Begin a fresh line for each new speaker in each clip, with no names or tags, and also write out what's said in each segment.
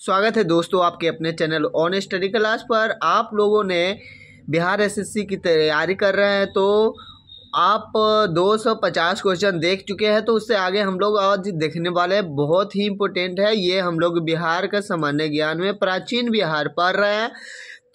स्वागत है दोस्तों आपके अपने चैनल ऑन स्टडी क्लास पर। आप लोगों ने बिहार एसएससी की तैयारी कर रहे हैं तो आप 250 क्वेश्चन देख चुके हैं। तो उससे आगे हम लोग आज देखने वाले हैं, बहुत ही इम्पोर्टेंट है ये। हम लोग बिहार का सामान्य ज्ञान में प्राचीन बिहार पढ़ रहे हैं।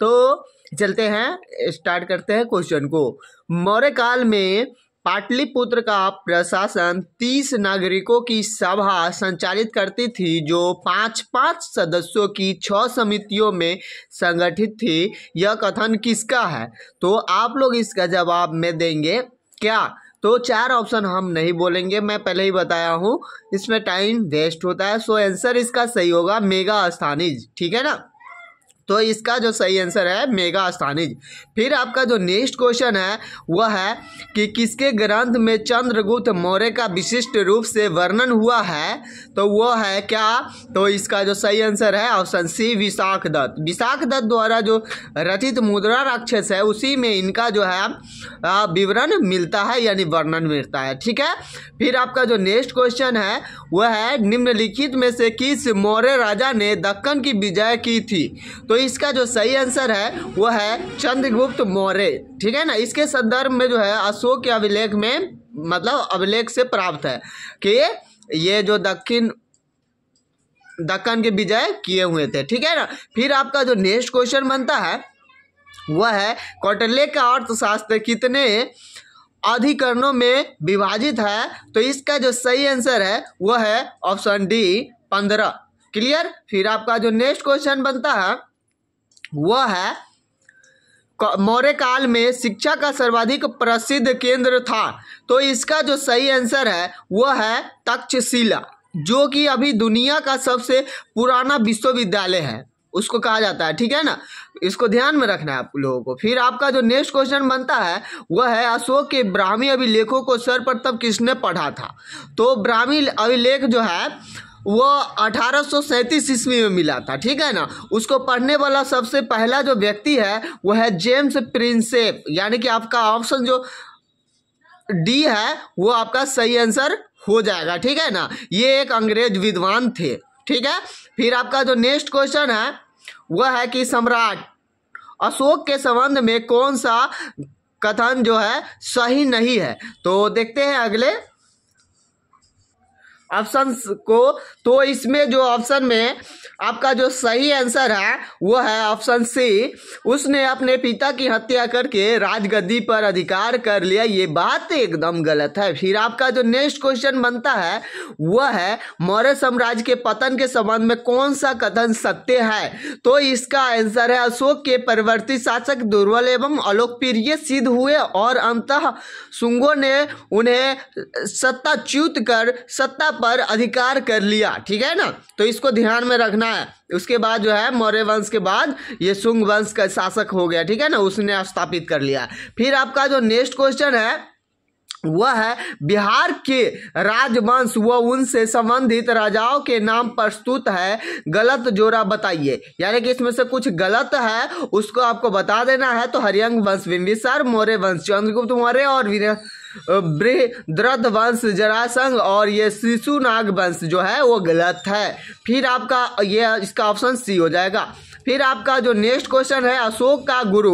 तो चलते हैं, स्टार्ट करते हैं क्वेश्चन को। मौर्य काल में पाटलिपुत्र का प्रशासन 30 नागरिकों की सभा संचालित करती थी, जो 5-5 सदस्यों की 6 समितियों में संगठित थी। यह कथन किसका है? तो आप लोग इसका जवाब में देंगे क्या? तो 4 ऑप्शन हम नहीं बोलेंगे, मैं पहले ही बताया हूँ, इसमें टाइम वेस्ट होता है। सो आंसर इसका सही होगा मेगास्थनीज, ठीक है ना। तो इसका जो सही आंसर है मेगास्थनीज। फिर आपका जो नेक्स्ट क्वेश्चन है वह है कि किसके ग्रंथ में चंद्रगुप्त मौर्य का विशिष्ट रूप से वर्णन हुआ है? तो वो है क्या? तो इसका जो सही आंसर है ऑप्शन सी, विशाखदत्त। विशाखदत्त द्वारा जो रचित मुद्रा राक्षस है उसी में इनका जो है विवरण मिलता है, यानी वर्णन मिलता है, ठीक है। फिर आपका जो नेक्स्ट क्वेश्चन है वह है निम्नलिखित में से किस मौर्य राजा ने दक्कन की विजय की थी? तो इसका जो सही आंसर है वह है चंद्रगुप्त मौर्य, ठीक है ना। इसके संदर्भ में जो है अशोक के अभिलेख में, मतलब अभिलेख से प्राप्त है कि ये जो दक्कन के विजय किए हुए थे, ठीक है ना। फिर आपका जो नेक्स्ट क्वेश्चन बनता है वह है कौटिल्य का अर्थशास्त्र कितने अधिकरणों में विभाजित है? तो इसका जो सही आंसर है वह है ऑप्शन डी, 15। क्लियर। फिर आपका जो नेक्स्ट क्वेश्चन बनता है वह है मौर्य काल में शिक्षा का सर्वाधिक प्रसिद्ध केंद्र था। तो इसका जो सही आंसर है वह है तक्षशिला, जो कि अभी दुनिया का सबसे पुराना विश्वविद्यालय है, उसको कहा जाता है, ठीक है ना। इसको ध्यान में रखना है आप लोगों को। फिर आपका जो नेक्स्ट क्वेश्चन बनता है वह है अशोक के ब्राह्मी अभिलेखों को सर्वप्रथम किसने पढ़ा था? तो ब्राह्मी अभिलेख जो है वो 1837 ईस्वी में मिला था, ठीक है ना। उसको पढ़ने वाला सबसे पहला जो व्यक्ति है वह है जेम्स प्रिंसेप, यानी कि आपका ऑप्शन जो डी है वो आपका सही आंसर हो जाएगा, ठीक है ना। ये एक अंग्रेज विद्वान थे, ठीक है। फिर आपका जो नेक्स्ट क्वेश्चन है वह है कि सम्राट अशोक के संबंध में कौन सा कथन जो है सही नहीं है? तो देखते हैं अगले ऑप्शन को। तो इसमें जो ऑप्शन में आपका जो सही आंसर है वो है ऑप्शन सी, उसने अपने पिता की हत्या करके राजगद्दी पर अधिकार कर लिया। ये बात एकदम गलत है। फिर आपका जो नेक्स्ट क्वेश्चन बनता है वह है मौर्य साम्राज्य के पतन के संबंध में कौन सा कथन सत्य है? तो इसका आंसर है अशोक के परवर्ती शासक दुर्बल एवं अलोकप्रिय सिद्ध हुए और अंततः शुंगों ने उन्हें सत्ताच्युत कर सत्ता पर अधिकार कर लिया, ठीक है ना। तो इसको ध्यान में रखना है। उसके बाद जो है मौर्य वंश के बाद ये शुंग वंश का शासक हो गया, ठीक है ना, उसने स्थापित कर लिया। फिर आपका जो नेक्स्ट क्वेश्चन है वह है बिहार के राजवंश व उनसे संबंधित राजाओं के नाम प्रस्तुत है, गलत जोड़ा बताइए। यानी कि इसमें से कुछ गलत है उसको आपको बता देना है। तो हरियंग वंश बिंबिसार, मौर्य वंश चंद्रगुप्त मौर्य, और बृहद्रथ वंश जरासंध, और ये शिशुनाग वंश जो है वो गलत है। फिर आपका ये इसका ऑप्शन सी हो जाएगा। फिर आपका जो नेक्स्ट क्वेश्चन है अशोक का गुरु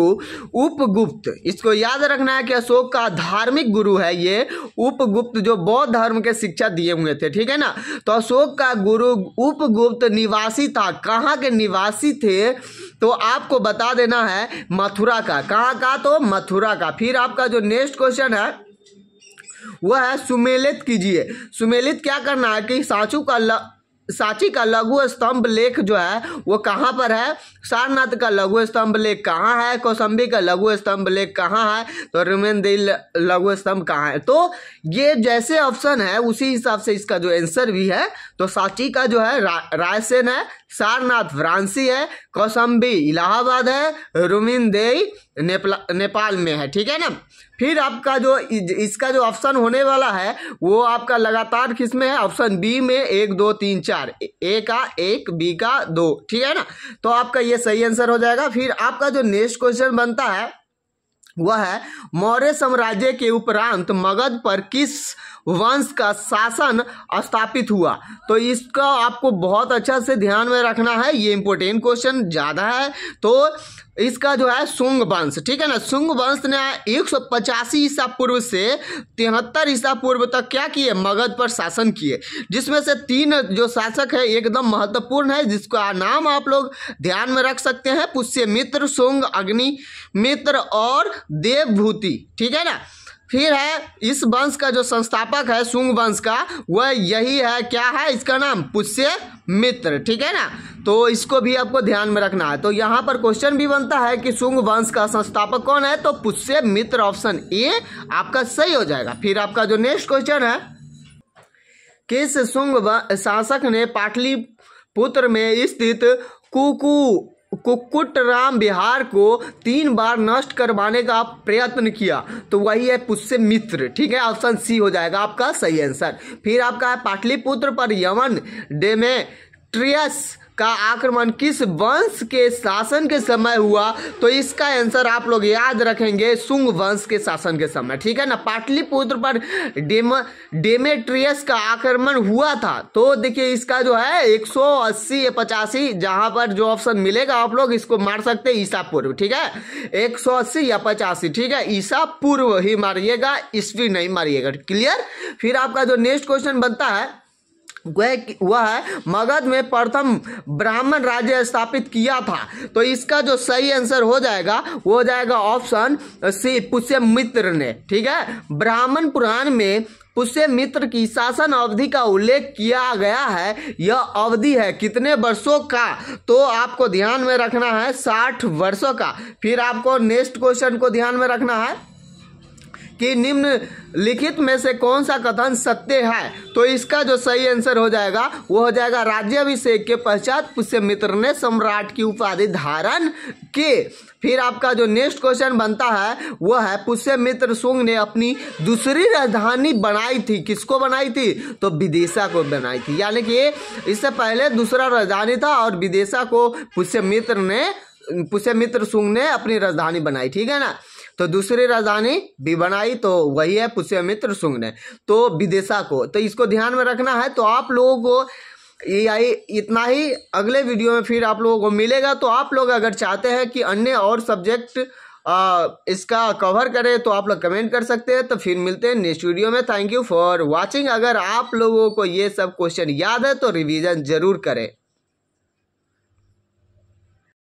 उपगुप्त, इसको याद रखना है कि अशोक का धार्मिक गुरु है ये उपगुप्त, जो बौद्ध धर्म के शिक्षा दिए हुए थे, ठीक है ना। तो अशोक का गुरु उपगुप्त निवासी था, कहाँ के निवासी थे? तो आपको बता देना है मथुरा का। कहाँ का? तो मथुरा का। फिर आपका जो नेक्स्ट क्वेश्चन है वह है सुमेलित कीजिए। सुमेलित क्या करना है कि सांची का लघु स्तंभ लेख जो है वो कहाँ पर है? सारनाथ का लघु स्तंभ लेख कहाँ है? कौशाम्बी का लघु स्तंभ लेख कहाँ है? तो रुमेनदेही लघु स्तंभ कहाँ है? तो ये जैसे ऑप्शन है उसी हिसाब से इसका जो आंसर भी है। तो सांची का जो है रायसेन है, सारनाथ वाराणसी है, कौशाम्बी इलाहाबाद है, रुमेनदेही नेपाल में है, ठीक है ना। फिर आपका जो इसका जो ऑप्शन होने वाला है वो आपका लगातार किस में है? ऑप्शन बी में 1 2 3 4, ए का 1, बी का 2, ठीक है ना। तो आपका ये सही आंसर हो जाएगा। फिर आपका जो नेक्स्ट क्वेश्चन बनता है वह है मौर्य साम्राज्य के उपरांत मगध पर किस वंश का शासन स्थापित हुआ। तो इसका आपको बहुत अच्छा से ध्यान में रखना है, ये इंपॉर्टेंट क्वेश्चन ज़्यादा है। तो इसका जो है शुंग वंश, ठीक है ना। शुंग वंश ने 185 ईसा पूर्व से 73 ईसा पूर्व तक क्या किए, मगध पर शासन किए, जिसमें से 3 जो शासक है एकदम महत्वपूर्ण है, जिसका नाम आप लोग ध्यान में रख सकते हैं, पुष्यमित्र, शुंग, अग्निमित्र और देवभूति, ठीक है ना। फिर है इस वंश का जो संस्थापक है शुंग वंश का, वह यही है, क्या है इसका नाम, पुष्यमित्र, ठीक है ना। तो इसको भी आपको ध्यान में रखना है। तो यहाँ पर क्वेश्चन भी बनता है कि शुंग वंश का संस्थापक कौन है, तो पुष्यमित्र, ऑप्शन ए आपका सही हो जाएगा। फिर आपका जो नेक्स्ट क्वेश्चन है, किस शुंग शासक ने पाटलिपुत्र में स्थित कुक्कुटराम विहार को 3 बार नष्ट करवाने का प्रयत्न किया, तो वही है पुष्यमित्र, ठीक है, ऑप्शन सी हो जाएगा आपका सही आंसर। फिर आपका है पाटलिपुत्र पर यवन डेमेट्रियस का आक्रमण किस वंश के शासन के समय हुआ, तो इसका आंसर आप लोग याद रखेंगे शुंग वंश के शासन के समय, ठीक है ना। पाटलिपुत्र पर डेमेट्रियस का आक्रमण हुआ था, तो देखिए इसका जो है 180 या 85, जहां पर जो ऑप्शन मिलेगा आप लोग इसको मार सकते हैं ईसा पूर्व, ठीक है, 180 या 85, ठीक है, ईसा पूर्व ही मारिएगा, ईस्वी नहीं मारिएगा, क्लियर। फिर आपका जो नेक्स्ट क्वेश्चन बनता है वह है मगध में प्रथम ब्राह्मण राज्य स्थापित किया था, तो इसका जो सही आंसर हो जाएगा वो हो जाएगा ऑप्शन सी, पुष्यमित्र ने, ठीक है। ब्राह्मण पुराण में पुष्यमित्र की शासन अवधि का उल्लेख किया गया है, यह अवधि है कितने वर्षों का, तो आपको ध्यान में रखना है 60 वर्षों का। फिर आपको नेक्स्ट क्वेश्चन को ध्यान में रखना है कि निम्नलिखित में से कौन सा कथन सत्य है, तो इसका जो सही आंसर हो जाएगा वो हो जाएगा राज्याभिषेक के पश्चात पुष्यमित्र ने सम्राट की उपाधि धारण की। फिर आपका जो नेक्स्ट क्वेश्चन बनता है वह है पुष्यमित्र शुंग ने अपनी दूसरी राजधानी बनाई थी, किसको बनाई थी, तो विदिशा को बनाई थी, यानी कि इससे पहले दूसरा राजधानी था और विदिशा को पुष्यमित्र शुंग ने अपनी राजधानी बनाई, ठीक है ना। तो दूसरी राजधानी भी बनाई, तो वही है पुष्यमित्र शुंग ने, तो विदिशा को, तो इसको ध्यान में रखना है। तो आप लोगों को इतना ही, अगले वीडियो में फिर आप लोगों को मिलेगा। तो आप लोग अगर चाहते हैं कि अन्य और सब्जेक्ट इसका कवर करें तो आप लोग कमेंट कर सकते हैं। तो फिर मिलते हैं नेक्स्ट वीडियो में। Thank you for watching. अगर आप लोगों को ये सब क्वेश्चन याद है तो रिवीजन जरूर करें।